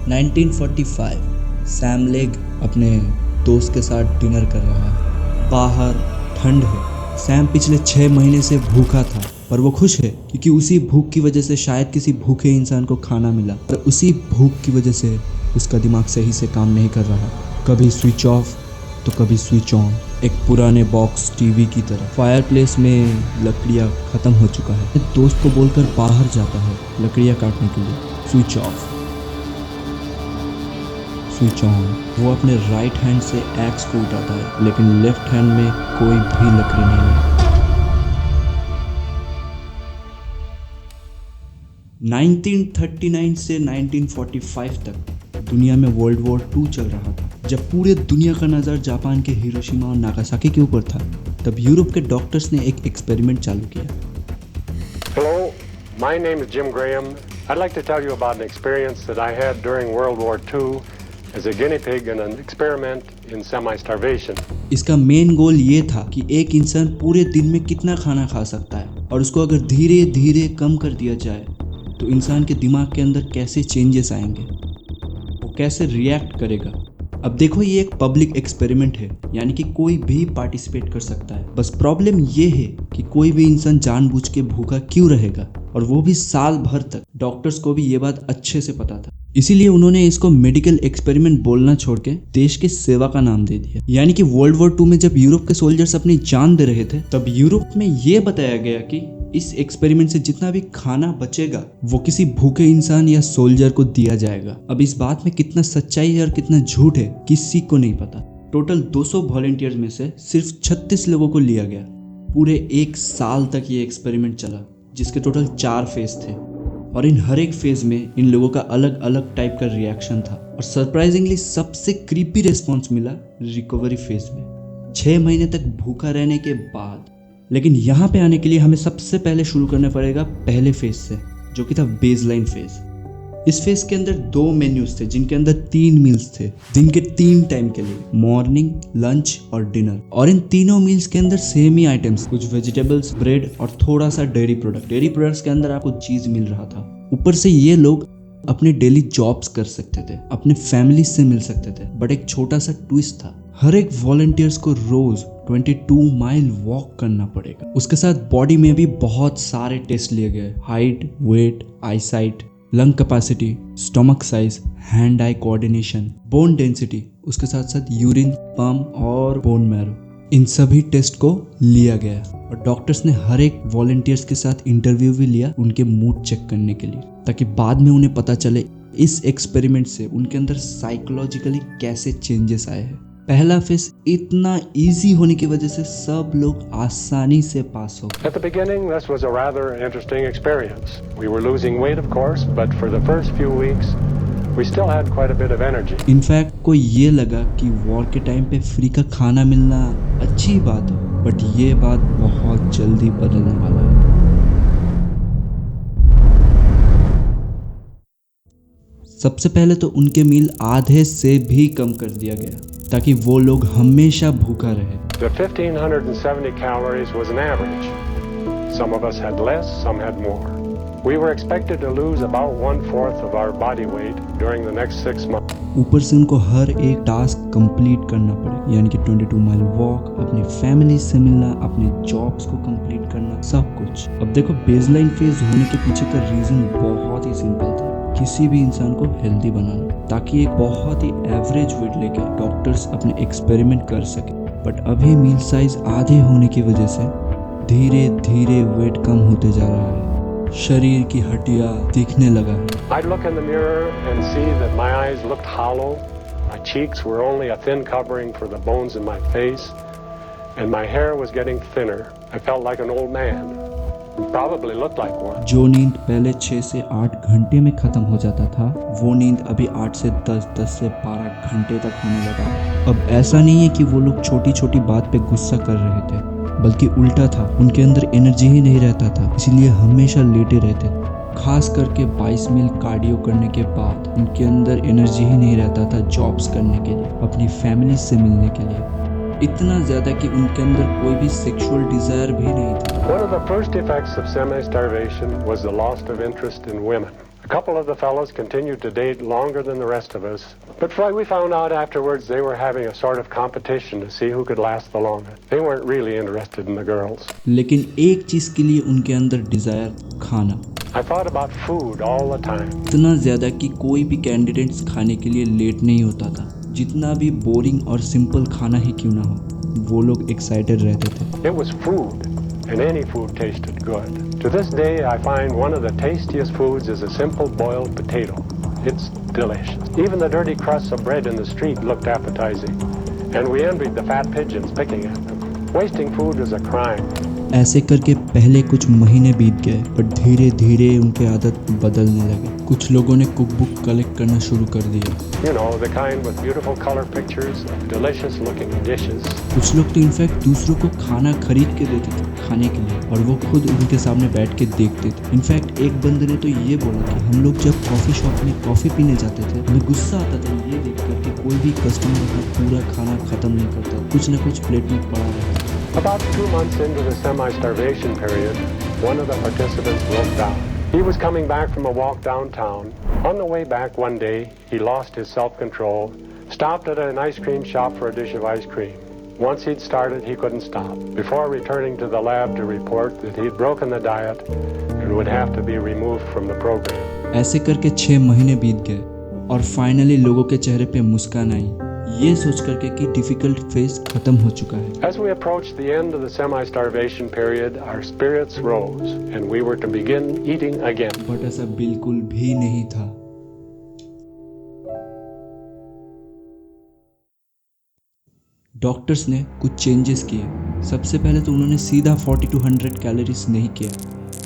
1945 Sam leg अपने दोस्त के साथ डिनर कर रहा है। बाहर ठंड है। सैम पिछले 6 महीने से भूखा था, पर वो खुश है क्योंकि उसी भूख की वजह से शायद किसी भूखे इंसान को खाना मिला। पर उसी भूख की वजह से उसका दिमाग सही से काम नहीं कर रहा। कभी स्विच ऑफ तो कभी स्विच ऑन, एक पुराने बॉक्स टीवी की तरह। फायरप्लेस में लकड़ियाँ खत्म हो चुका है। दोस्त को बोलकर बाहर जाता है लकड़ियाँ काटने के लिए। Switch off, switch on. वो अपने राइट हैंड से एक्स को उठाता है, लेकिन लेफ्ट हैंड में कोई भी लकड़ी नहीं है। 1939 से 1945 तक दुनिया में वर्ल्ड वॉर 2 चल रहा था। जब पूरे दुनिया का नज़र जापान के हिरोशिमा और नागासाकी के ऊपर था, तब यूरोप के डॉक्टर्स ने एक एक्सपेरिमेंट चालू किया। Hello, my name is Jim Graham. I'd like to tell you about an experience that I had during World War II as a guinea pig in an experiment in semi-starvation. इसका main goal ये था कि एक इंसान पूरे दिन में कितना खाना खा सकता है, और उसको अगर धीरे धीरे कम कर दिया जाए तो इंसान के दिमाग के अंदर कैसे चेंजेस आएंगे, वो कैसे रिएक्ट करेगा। अब देखो, ये एक पब्लिक एक्सपेरिमेंट है, यानी कि कोई भी पार्टिसिपेट कर सकता है। बस प्रॉब्लम ये है कि कोई भी इंसान जानबूझ के भूखा क्यों रहेगा, और वो भी साल भर तक। डॉक्टर्स को भी ये बात अच्छे से पता था, इसीलिए उन्होंने इसको मेडिकल एक्सपेरिमेंट बोलना छोड़ के देश की सेवा का नाम दे दिया। यानी कि वर्ल्ड वॉर 2 में जब यूरोप के सोल्जर्स अपनी जान दे रहे थे, तब यूरोप में ये बताया गया कि इस एक्सपेरिमेंट से जितना भी खाना बचेगा वो किसी भूखे इंसान या सोल्जर को दिया जाएगा। अब इस बात में कितना सच्चाई है और कितना झूठ है किसी को नहीं पता। टोटल 200 वॉलंटियर्स में से सिर्फ 36 लोगों को लिया गया। पूरे 1 साल तक ये एक्सपेरिमेंट चला, जिसके टोटल 4 फेज थे, और इन हर एक फेज में इन लोगों का अलग अलग टाइप का रिएक्शन था। और सरप्राइजिंगली सबसे क्रीपी रिस्पॉन्स मिला रिकवरी फेज में, 6 महीने तक भूखा रहने के बाद। लेकिन यहाँ पे आने के लिए हमें सबसे पहले शुरू करना पड़ेगा पहले फेज से, जो कि था बेसलाइन फेज। इस फेज के अंदर 2 मेन्यूज थे, जिनके अंदर 3 मील्स थे, दिन के 3 टाइम के लिए, मॉर्निंग, लंच और डिनर। और इन तीनों मील्स के अंदर सेम ही आइटम्स, कुछ वेजिटेबल्स, ब्रेड और थोड़ा सा डेयरी प्रोडक्ट। डेयरी प्रोडक्ट्स के अंदर आपको चीज मिल रहा था। ऊपर से ये लोग अपने डेली जॉब्स कर सकते थे, अपने फैमिली से मिल सकते थे। बट एक छोटा सा ट्विस्ट था, हर एक वॉलंटियर्स को रोज 22 माइल वॉक करना पड़ेगा। उसके साथ बॉडी में भी बहुत सारे टेस्ट लिए गए, height, weight, eyesight, lung capacity, stomach size, hand eye coordination, bone density, उसके साथ साथ यूरिन, स्पर्म और बोन मैरो। इन सभी टेस्ट को लिया गया, और डॉक्टर्स ने हर एक वॉलंटियर्स के साथ इंटरव्यू भी लिया उनके मूड चेक करने के लिए, ताकि बाद में उन्हें पता चले इस एक्सपेरिमेंट से उनके अंदर साइकोलॉजिकली कैसे चेंजेस आए हैं। पहला फेज इतना इजी होने की वजह से सब लोग आसानी से पास हो गए। At the beginning, this was a rather interesting experience. We were losing weight, of course, but for the first few weeks, we still had quite a bit of energy. In fact को ये लगा कि वॉर के time पे free का खाना मिलना अच्छी बात है, बट ये बात बहुत जल्दी बदलने वाला है। सबसे पहले तो उनके मील आधे से भी कम कर दिया गया, ताकि वो लोग हमेशा भूखा रहे। The 1570 calories was an average. Some of us had less, some had more. We were expected to lose about 1/4 of our body weight during the next 6 months. ऊपर से उनको हर एक टास्क कंप्लीट करना पड़े, यानी कि 22 माइल वॉक, अपनी family से मिलना, अपने जॉब्स को कंप्लीट करना, सब कुछ। अब देखो, बेसलाइन फेज होने के पीछे का रीजन बहुत ही सिंपल था, किसी भी इंसान को हेल्दी बनाना, ताकि एक बहुत ही एवरेज वेट लेके डॉक्टर्स अपने एक्सपेरिमेंट कर सके। बट अभी मील साइज आधे होने की वजह से धीरे धीरे वेट कम होते जा रहा है, शरीर की हड्डियां दिखने लगा है। I'd look in the mirror and see that my eyes looked hollow, my cheeks were only a thin covering for the bones in my face, and my hair was getting thinner. I felt like an old man. Probably looked like one. जो नींद पहले 6 से 8 घंटे में खत्म हो जाता था, वो नींद अभी 8 से 10, 10 से 12 घंटे तक होने लगा। अब ऐसा नहीं है कि वो लोग छोटी छोटी बात पे गुस्सा कर रहे थे, बल्कि उल्टा था, उनके अंदर एनर्जी ही नहीं रहता था, इसीलिए हमेशा लेटे रहते थे। खास करके 22 मील कार्डियो करने के बाद उनके अंदर एनर्जी ही नहीं रहता था जॉब्स करने के लिए, अपनी फैमिली से मिलने के लिए। इतना ज्यादा कि उनके अंदर कोई भी सेक्सुअल डिजायर भी नहीं था। One of the first effects of semi-starvation was the loss of interest in women. A couple of the fellows continued to date longer than the rest of us, but we found out afterwards they were having a sort of competition to see who could last the longest. They weren't really interested in the girls. लेकिन एक चीज के लिए उनके अंदर Dzire, खाना। I thought about food all the time. इतना ज्यादा कि कोई भी कैंडिडेट्स खाने के लिए लेट नहीं होता था। जितना भी बोरिंग और सिंपल खाना ही क्यों ना हो, वो लोग एक्साइटेड रहते थे। It was food, and any food tasted good. To this day, I find one of the tastiest foods is a simple boiled potato. It's delicious. Even the dirty crusts of bread in the street looked appetizing, and we envied the fat pigeons picking at them. Wasting food is a crime. ऐसे करके पहले कुछ महीने बीत गए, पर धीरे धीरे उनके आदत बदलने लगे। कुछ लोगों ने कुकबुक कलेक्ट करना शुरू कर दिया। You know, the kind with beautiful color pictures of delicious looking dishes. कुछ लोग तो इनफैक्ट दूसरों को खाना खरीद के देते थे खाने के लिए, और वो खुद उनके सामने बैठ के देखते थे। इनफैक्ट एक बंदे ने तो ये बोला कि हम लोग जब कॉफी शॉप में कॉफी पीने जाते थे, हमें गुस्सा आता था ये देखकर कि कोई भी कस्टमर अपना पूरा खाना खत्म नहीं करता, कुछ न कुछ प्लेट में पड़ा रहता। About 2 months into the semi-starvation period, one of the participants broke down. He was coming back from a walk downtown. On the way back one day, he lost his self-control, stopped at an ice cream shop for a dish of ice cream. Once he'd started, he couldn't stop. Before returning to the lab to report that he'd broken the diet and would have to be removed from the program. ऐसे करके 6 महीने बीत गए और finally लोगों के चेहरे पे मुस्कान आई, ये सोच करके कि डिफिकल्ट फेज खत्म हो चुका है। As we approached the end of the semi-starvation period, our spirits rose and we were to begin eating again. But ऐसा बिल्कुल भी नहीं था। डॉक्टर्स ने कुछ चेंजेस किए। सबसे पहले तो उन्होंने सीधा 40 to 100 कैलोरीज नहीं किया,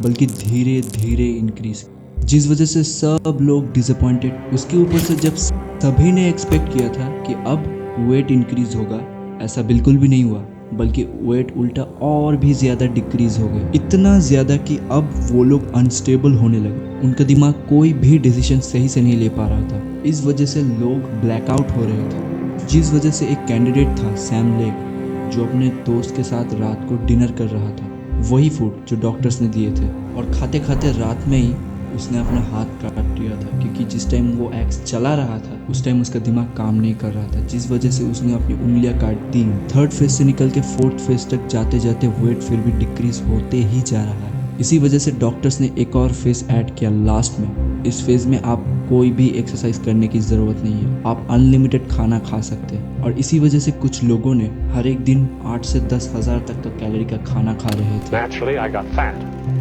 बल्कि धीरे धीरे इंक्रीज, जिस वजह से सब लोग डिसअपॉइंटेड। उसके ऊपर से जब सभी ने एक्सपेक्ट किया था कि अब वेट इंक्रीज होगा, ऐसा बिल्कुल भी नहीं हुआ, बल्कि वेट उल्टा और भी ज़्यादा डिक्रीज हो गया। इतना ज़्यादा कि अब वो लोग अनस्टेबल होने लगे। उनका दिमाग कोई भी डिसीजन सही से नहीं ले पा रहा था। इस वजह से लोग ब्लैकआउट हो रहे थे, जिस वजह से एक कैंडिडेट था सैम लेक, जो अपने दोस्त के साथ रात को डिनर कर रहा था, वही फूड जो डॉक्टर्स ने दिए थे, और खाते खाते रात में ही उसने अपना हाथ काट दिया था, क्योंकि जिस टाइम वो एक्स चला रहा था उस टाइम उसका दिमाग काम नहीं कर रहा था, जिस वजह से उसने अपनी उंगलियां काट दी। 3rd फेज से निकल के 4th फेज तक जाते जाते वेट फिर भी डिक्रीज होते ही जा रहा है। इसी वजह से डॉक्टर्स ने एक और फेज ऐड किया लास्ट में। इस फेज में आप कोई भी एक्सरसाइज करने की ज़रूरत नहीं है, आप अनलिमिटेड खाना खा सकते हैं। और इसी वजह से कुछ लोगों ने हर एक दिन 8 से 10 हज़ार तक का कैलोरी का खाना खा रहे थे। Naturally, I got fat.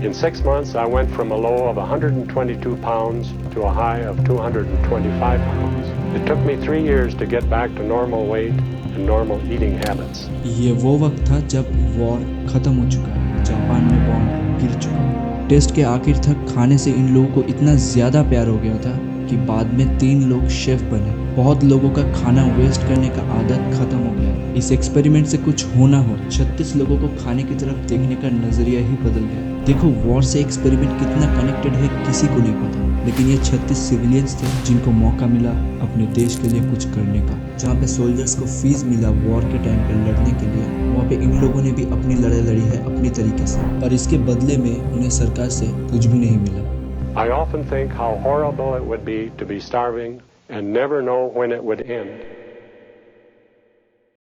In 6 months, I went from a low of 122 pounds to a high of 225 pounds. It took me 3 years to get back to normal weight and normal eating habits. ये वो वक्त था जब war खत्म हो चुका है, Japan में बॉम्ब गिर चुका है। टेस्ट के आखिर तक खाने से इन लोगों को इतना ज़्यादा प्यार हो गया था कि बाद में 3 लोग शेफ बने। बहुत लोगों का खाना वेस्ट करने का आदत खत्म हो गया। इस एक्सपेरिमेंट से कुछ होना हो, 36 लोगों को खाने की तरफ देखने का नजरिया ही बदल गया। देखो, वॉर से एक्सपेरिमेंट कितना कनेक्टेड है किसी को नहीं पता, लेकिन ये 36 सिविलियंस थे जिनको मौका मिला अपने देश के लिए कुछ करने का। जहाँ पे सोल्जर्स को फीस मिला वॉर के टाइम पे लड़ने के लिए, वहाँ पे इन लोगों ने भी अपनी लड़ाई लड़ी है अपनी तरीके से, पर इसके बदले में उन्हें सरकार से कुछ भी नहीं मिला। I often think how horrible it would be to be starving and never know when it would end.